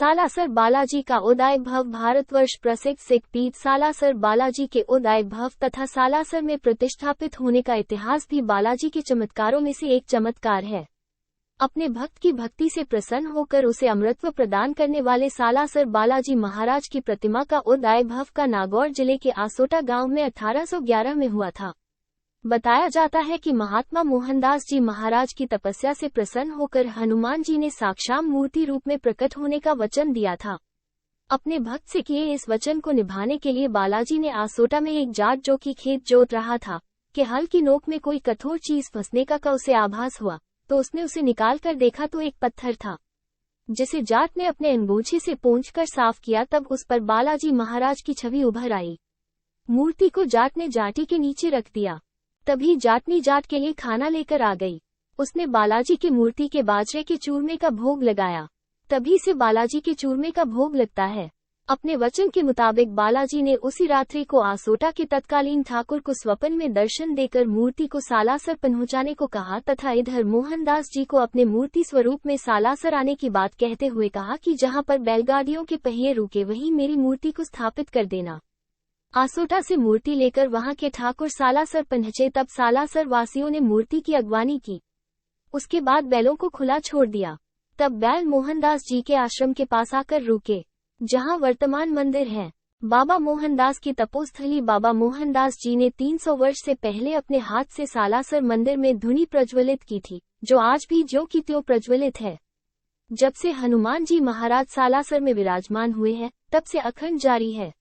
सालासर बालाजी का उदय भव। भारतवर्ष प्रसिद्ध सिख पीठ सालासर बालाजी के उदय भव तथा सालासर में प्रतिष्ठापित होने का इतिहास भी बालाजी के चमत्कारों में से एक चमत्कार है। अपने भक्त की भक्ति से प्रसन्न होकर उसे अमृतत्व प्रदान करने वाले सालासर बालाजी महाराज की प्रतिमा का उदय भव का नागौर जिले के आसोटा गांव में 1811 में हुआ था। बताया जाता है कि महात्मा मोहनदास जी महाराज की तपस्या से प्रसन्न होकर हनुमान जी ने साक्षात मूर्ति रूप में प्रकट होने का वचन दिया था। अपने भक्त से किए इस वचन को निभाने के लिए बालाजी ने आसोटा में एक जाट जो कि खेत जोत रहा था के हल की नोक में कोई कठोर चीज फंसने का उसे आभास हुआ, तो उसने उसे निकाल कर देखा तो एक पत्थर था, जिसे जाट ने अपने अंगूठे से पोंछकर साफ किया। तब उस पर बालाजी महाराज की छवि उभर आई। मूर्ति को जाट ने जाटी के नीचे रख दिया। तभी जाटनी जाट के लिए खाना लेकर आ गई। उसने बालाजी की मूर्ति के बाजरे के चूरमे का भोग लगाया। तभी से बालाजी के चूरमे का भोग लगता है। अपने वचन के मुताबिक बालाजी ने उसी रात्रि को आसोटा के तत्कालीन ठाकुर को स्वप्न में दर्शन देकर मूर्ति को सालासर पहुंचाने को कहा तथा इधर मोहनदास जी को अपने मूर्ति स्वरूप में सालासर आने की बात कहते हुए कहा कि जहां पर बैलगाड़ियों के पहिए रुके वहीं मेरी मूर्ति को स्थापित कर देना। आसोटा से मूर्ति लेकर वहां के ठाकुर सालासर पहुंचे। तब सालासर वासियों ने मूर्ति की अगवानी की। उसके बाद बैलों को खुला छोड़ दिया। तब बैल मोहनदास जी के आश्रम के पास आकर रुके, जहां वर्तमान मंदिर है। बाबा मोहनदास की तपोस्थली। बाबा मोहनदास जी ने 300 वर्ष से पहले अपने हाथ से सालासर मंदिर में धुनी प्रज्वलित की थी, जो आज भी ज्यों की त्यों प्रज्वलित है। जब से हनुमान जी महाराज सालासर में विराजमान हुए हैं, तब से अखंड जारी है।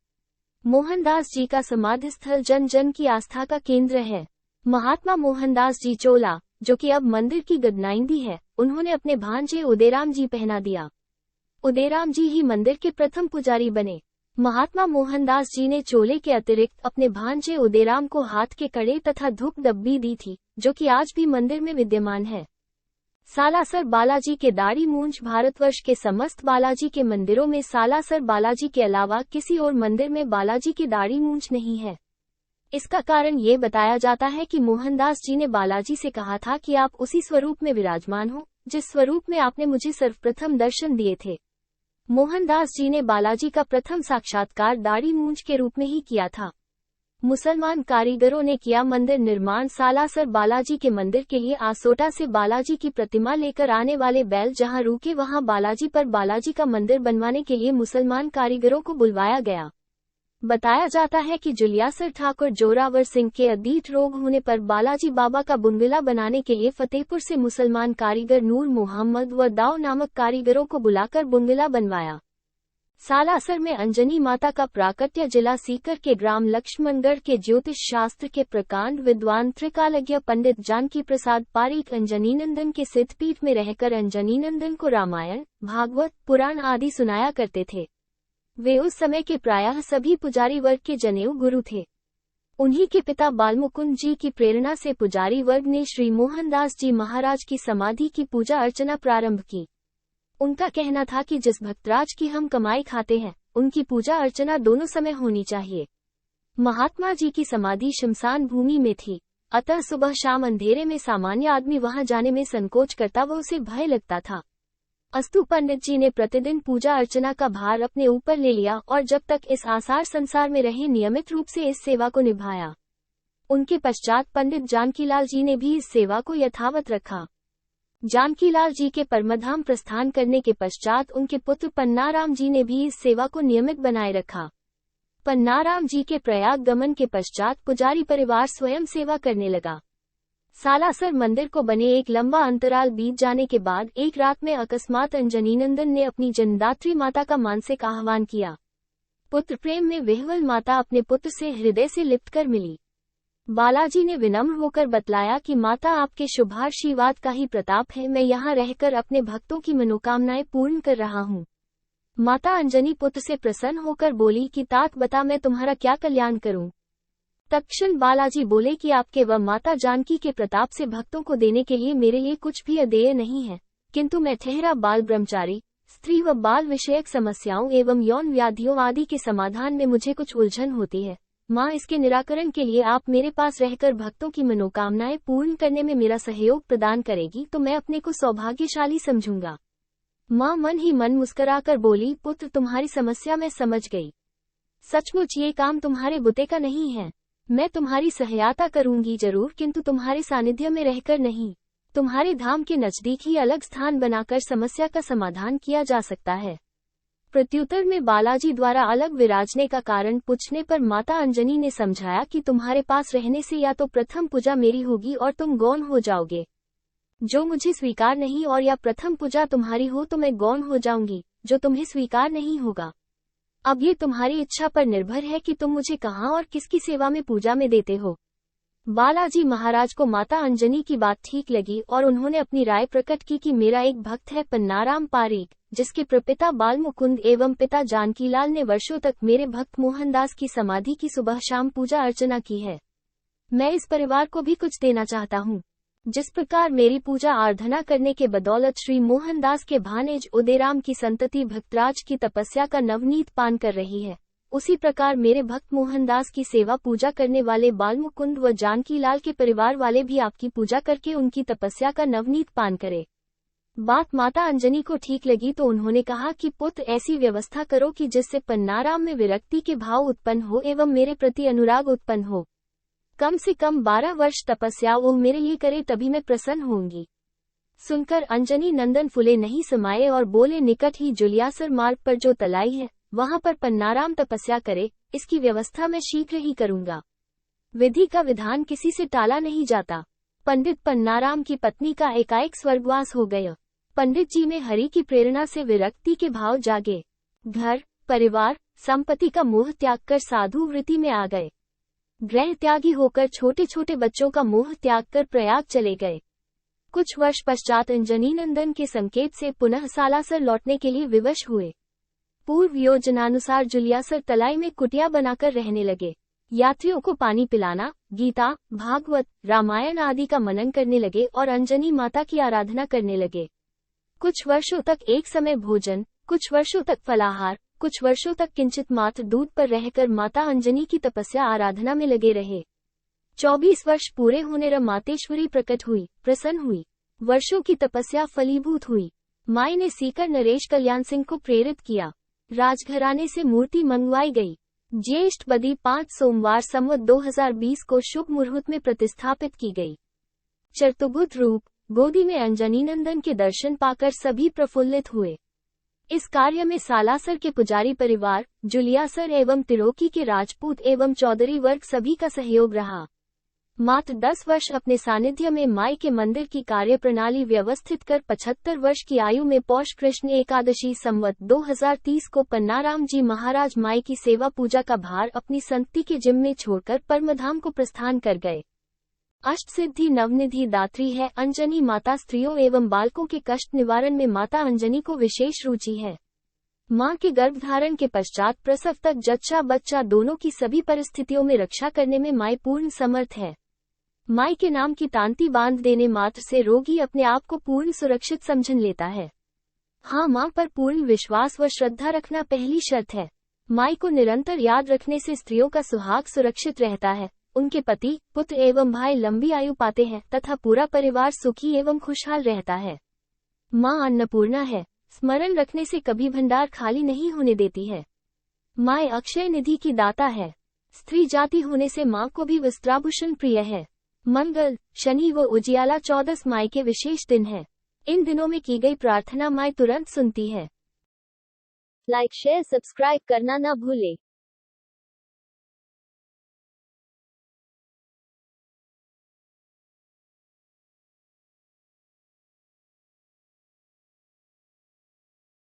मोहनदास जी का समाधि स्थल जन जन की आस्था का केंद्र है। महात्मा मोहनदास जी चोला, जो कि अब मंदिर की गदनाइंदी है, उन्होंने अपने भांजे उदयराम जी पहना दिया। उदयराम जी ही मंदिर के प्रथम पुजारी बने। महात्मा मोहनदास जी ने चोले के अतिरिक्त अपने भांजे उदयराम को हाथ के कड़े तथा धूप डब्बी दी थी, जो कि आज भी मंदिर में विद्यमान है। सालासर बालाजी के दाढ़ी मूंछ। भारतवर्ष के समस्त बालाजी के मंदिरों में सालासर बालाजी के अलावा किसी और मंदिर में बालाजी की दाढ़ी मूंछ नहीं है। इसका कारण ये बताया जाता है कि मोहनदास जी ने बालाजी से कहा था कि आप उसी स्वरूप में विराजमान हो जिस स्वरूप में आपने मुझे सर्वप्रथम दर्शन दिए थे। मोहनदास जी ने बालाजी का प्रथम साक्षात्कार दाढ़ी मूंछ के रूप में ही किया था। मुसलमान कारीगरों ने किया मंदिर निर्माण। सालासर बालाजी के मंदिर के लिए आसोटा से बालाजी की प्रतिमा लेकर आने वाले बैल जहां रुके वहां बालाजी पर बालाजी का मंदिर बनवाने के लिए मुसलमान कारीगरों को बुलवाया गया। बताया जाता है कि जुलियासर ठाकुर जोरावर सिंह के अधीट रोग होने पर बालाजी बाबा का बुनविला बनाने के लिए फतेहपुर से मुसलमान कारीगर नूर मोहम्मद व दाव नामक कारीगरों को बुलाकर बुनविला बनवाया। सालासर में अंजनी माता का प्राकट्य। जिला सीकर के ग्राम लक्ष्मणगढ़ के ज्योतिष शास्त्र के प्रकांड विद्वान त्रिकालज्ञ पंडित जानकी प्रसाद पारीक अंजनीनंदन के सिद्धपीठ में रहकर अंजनीनंदन को रामायण, भागवत, पुराण आदि सुनाया करते थे। वे उस समय के प्रायः सभी पुजारी वर्ग के जनेऊ गुरु थे। उन्हीं के पिता बालमुकुंद जी की प्रेरणा से पुजारी वर्ग ने श्री मोहनदास जी महाराज की समाधि की पूजा अर्चना प्रारंभ की। उनका कहना था कि जिस भक्तराज की हम कमाई खाते हैं, उनकी पूजा अर्चना दोनों समय होनी चाहिए। महात्मा जी की समाधि शमशान भूमि में थी, अतः सुबह शाम अंधेरे में सामान्य आदमी वहां जाने में संकोच करता व उसे भय लगता था। अस्तु पंडित जी ने प्रतिदिन पूजा अर्चना का भार अपने ऊपर ले लिया और जब तक इस आसार संसार में रहे नियमित रूप से इस सेवा को निभाया। उनके पश्चात पंडित जानकीलाल जी ने भी इस सेवा को यथावत रखा। जानकीलाल जी के परमधाम प्रस्थान करने के पश्चात उनके पुत्र पन्नाराम जी ने भी इस सेवा को नियमित बनाए रखा। पन्नाराम जी के प्रयाग गमन के पश्चात पुजारी परिवार स्वयं सेवा करने लगा। सालासर मंदिर को बने एक लंबा अंतराल बीत जाने के बाद एक रात में अकस्मात अंजनीनंदन ने अपनी जन्मदात्री माता का मानसिक आह्वान किया। पुत्र प्रेम में विह्वल माता अपने पुत्र से हृदय से लिप्त कर मिली। बालाजी ने विनम्र होकर बतलाया कि माता, आपके शुभाशीर्वाद का ही प्रताप है, मैं यहाँ रहकर अपने भक्तों की मनोकामनाएं पूर्ण कर रहा हूँ। माता अंजनी पुत्र से प्रसन्न होकर बोली कि तात बता, मैं तुम्हारा क्या कल्याण करूँ। तत्क्षण बालाजी बोले कि आपके व माता जानकी के प्रताप से भक्तों को देने के लिए मेरे लिए कुछ भी अदेय नहीं है, किंतु मैं ठहरा बाल ब्रह्मचारी, स्त्री व बाल विषयक समस्याओं एवं यौन व्याधियों आदि के समाधान में मुझे कुछ उलझन होती है। माँ, इसके निराकरण के लिए आप मेरे पास रहकर भक्तों की मनोकामनाएं पूर्ण करने में मेरा सहयोग प्रदान करेगी तो मैं अपने को सौभाग्यशाली समझूंगा। माँ मन ही मन मुस्कुराकर बोली, पुत्र तुम्हारी समस्या मैं समझ गई। सचमुच ये काम तुम्हारे बुते का नहीं है। मैं तुम्हारी सहायता करूंगी जरूर, किंतु तुम्हारे सानिध्य में रहकर नहीं। तुम्हारे धाम के नजदीक ही अलग स्थान बनाकर समस्या का समाधान किया जा सकता है। प्रत्युत्तर में बालाजी द्वारा अलग विराजने का कारण पूछने पर माता अंजनी ने समझाया कि तुम्हारे पास रहने से या तो प्रथम पूजा मेरी होगी और तुम गौण हो जाओगे, जो मुझे स्वीकार नहीं, और या प्रथम पूजा तुम्हारी हो तो मैं गौण हो जाऊंगी, जो तुम्हें स्वीकार नहीं होगा। अब ये तुम्हारी इच्छा पर निर्भर है कि तुम मुझे कहाँ और किसकी सेवा में पूजा में देते हो। बालाजी महाराज को माता अंजनी की बात ठीक लगी और उन्होंने अपनी राय प्रकट की कि मेरा एक भक्त है पन्नाराम पारीक, जिसके प्रपिता बाल मुकुंद एवं पिता जानकीलाल ने वर्षों तक मेरे भक्त मोहनदास की समाधि की सुबह शाम पूजा अर्चना की है। मैं इस परिवार को भी कुछ देना चाहता हूँ। जिस प्रकार मेरी पूजा आराधना करने के बदौलत श्री मोहनदास के भानेज उदयराम की संतति भक्तराज की तपस्या का नवनीत पान कर रही है, उसी प्रकार मेरे भक्त मोहनदास की सेवा पूजा करने वाले बालमुकुंद व जानकीलाल के परिवार वाले भी आपकी पूजा करके उनकी तपस्या का नवनीत पान करें। बात माता अंजनी को ठीक लगी तो उन्होंने कहा कि पुत्र ऐसी व्यवस्था करो कि जिससे पन्नाराम में विरक्ति के भाव उत्पन्न हो एवं मेरे प्रति अनुराग उत्पन्न हो। कम से कम 12 वर्ष तपस्या वो मेरे लिए करे, तभी मैं प्रसन्न होंगी। सुनकर अंजनी नंदन फुले नहीं समाये और बोले, निकट ही जुलियासर मार्ग पर जो तलाई है वहां पर पन्नाराम तपस्या करे, इसकी व्यवस्था मैं शीघ्र ही करूंगा। विधि का विधान किसी से टाला नहीं जाता। पंडित पन्नाराम की पत्नी का एकाएक स्वर्गवास हो गया। पंडित जी में हरि की प्रेरणा से विरक्ति के भाव जागे। घर परिवार संपत्ति का मोह त्याग कर साधु वृत्ति में आ गए। गृह त्यागी होकर छोटे छोटे बच्चों का मोह त्याग कर प्रयाग चले गए। कुछ वर्ष पश्चात अंजनी नंदन के संकेत से पुनः सालासर लौटने के लिए विवश हुए। पूर्व योजनानुसार जुलियासर तलाई में कुटिया बनाकर रहने लगे। यात्रियों को पानी पिलाना, गीता, भागवत, रामायण आदि का मनन करने लगे और अंजनी माता की आराधना करने लगे। कुछ वर्षों तक एक समय भोजन, कुछ वर्षों तक फलाहार, कुछ वर्षों तक किंचित मात्र दूध पर रहकर माता अंजनी की तपस्या आराधना में लगे रहे। 24 वर्ष पूरे होने पर मातेश्वरी प्रकट हुई, प्रसन्न हुई। वर्षों की तपस्या फलीभूत हुई। माई ने सीकर नरेश कल्याण सिंह को प्रेरित किया। राजघराने से मूर्ति मंगवाई गई। ज्येष्ठ बदी 5 सोमवार संवत 2020 को शुभ मुहूर्त में प्रतिस्थापित की गई। चतुर्भुज रूप गोदी में अंजनी नंदन के दर्शन पाकर सभी प्रफुल्लित हुए। इस कार्य में सालासर के पुजारी परिवार, जुलियासर एवं तिरोकी के राजपूत एवं चौधरी वर्ग सभी का सहयोग रहा। मात्र 10 वर्ष अपने सानिध्य में माई के मंदिर की कार्यप्रणाली व्यवस्थित कर 75 वर्ष की आयु में पौष कृष्ण एकादशी संवत 2030 को पन्नाराम जी महाराज माई की सेवा पूजा का भार अपनी संतति के जिम्मे छोड़कर परमधाम को प्रस्थान कर गए। अष्ट सिद्धि नवनिधि दात्री है अंजनी माता। स्त्रियों एवं बालकों के कष्ट निवारण में माता अंजनी को विशेष रुचि है। मां के गर्भधारण के पश्चात प्रसव तक जच्चा बच्चा दोनों की सभी परिस्थितियों में रक्षा करने में माई पूर्ण समर्थ है। माई के नाम की तांती बांध देने मात्र से रोगी अपने आप को पूर्ण सुरक्षित समझ लेता है। हाँ, मां पर पूर्ण विश्वास व श्रद्धा रखना पहली शर्त है। माई को निरंतर याद रखने से स्त्रियों का सुहाग सुरक्षित रहता है, उनके पति, पुत्र एवं भाई लंबी आयु पाते हैं तथा पूरा परिवार सुखी एवं खुशहाल रहता है। मां अन्नपूर्णा है, स्मरण रखने से कभी भंडार खाली नहीं होने देती है। माँ अक्षय निधि की दाता है। स्त्री जाति होने से मां को भी वस्त्राभूषण प्रिय है। मंगल, शनि व उजियाला 14 माई के विशेष दिन है। इन दिनों में की गई प्रार्थना माई तुरंत सुनती है। लाइक शेयर सब्सक्राइब करना न भूले।